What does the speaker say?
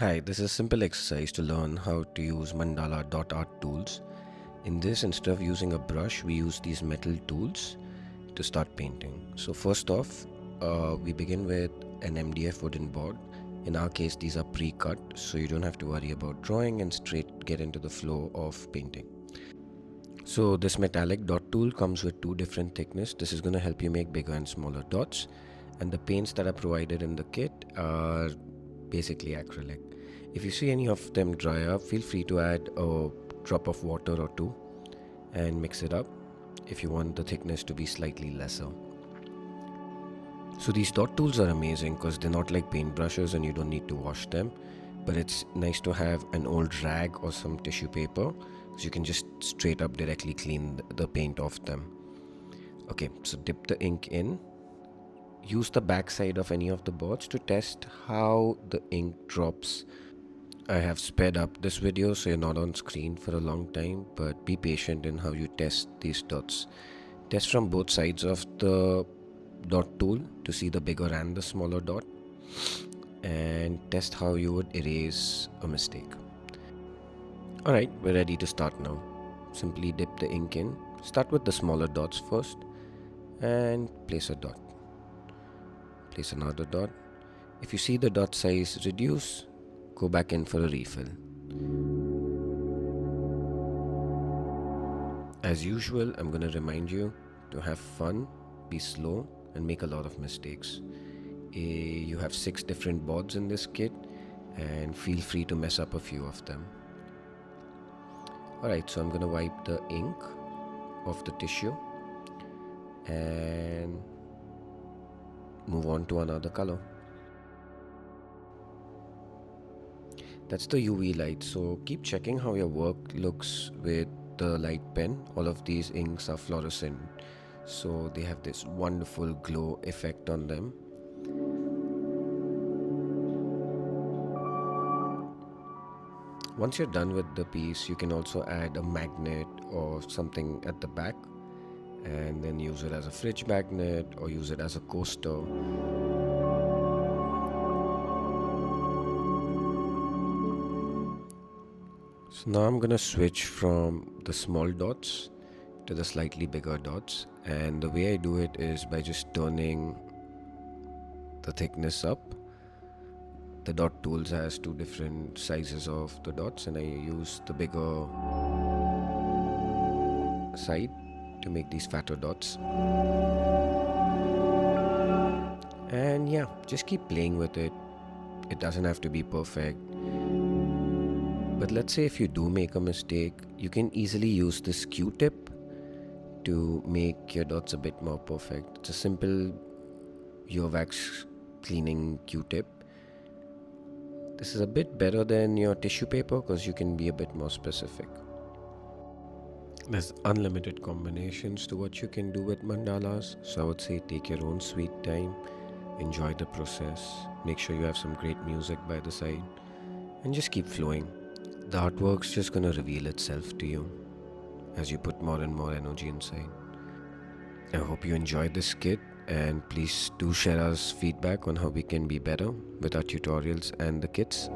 Hi, this is a simple exercise to learn how to use mandala dot art tools. In this, instead of using a brush, we use these metal tools to start painting. So first off, we begin with an MDF wooden board. In our case, these are pre-cut, so you don't have to worry about drawing and straight get into the flow of painting. So this metallic dot tool comes with two different thickness. This is going to help you make bigger and smaller dots. And the paints that are provided in the kit are basically acrylic. If you see any of them dry up, feel free to add a drop of water or two and mix it up if you want the thickness to be slightly lesser. So these dot tools are amazing because they're not like paint brushes and you don't need to wash them, but it's nice to have an old rag or some tissue paper so you can just straight up directly clean the paint off them. Okay, so dip the ink in. Use the back side of any of the boards to test how the ink drops. I have sped up this video so you're not on screen for a long time, but be patient in how you test these dots. Test from both sides of the dot tool to see the bigger and the smaller dot, and test how you would erase a mistake. Alright, we're ready to start now. Simply dip the ink in. Start with the smaller dots first and place a dot. Place another dot. If you see the dot size reduce, go back in for a refill. As usual, I'm going to remind you to have fun, be slow, and make a lot of mistakes. You have 6 different boards in this kit, and feel free to mess up a few of them. Alright, so I'm going to wipe the ink off the tissue and move on to another color. That's the UV light, so keep checking how your work looks with the light pen. All of these inks are fluorescent, so they have this wonderful glow effect on them. Once you're done with the piece, you can also add a magnet or something at the back and then use it as a fridge magnet or use it as a coaster. So now I'm gonna switch from the small dots to the slightly bigger dots, and the way I do it is by just turning the thickness up. The dot tools has 2 different sizes of the dots, and I use the bigger side to make these fatter dots. And yeah, just keep playing with it. It doesn't have to be perfect. But let's say if you do make a mistake, you can easily use this Q-tip to make your dots a bit more perfect. It's a simple wax cleaning Q-tip. This is a bit better than your tissue paper because you can be a bit more specific. There's unlimited combinations to what you can do with mandalas, so I would say take your own sweet time, enjoy the process, make sure you have some great music by the side, and just keep flowing. The artwork's just gonna reveal itself to you as you put more and more energy inside. I hope you enjoyed this kit, and please do share us feedback on how we can be better with our tutorials and the kits.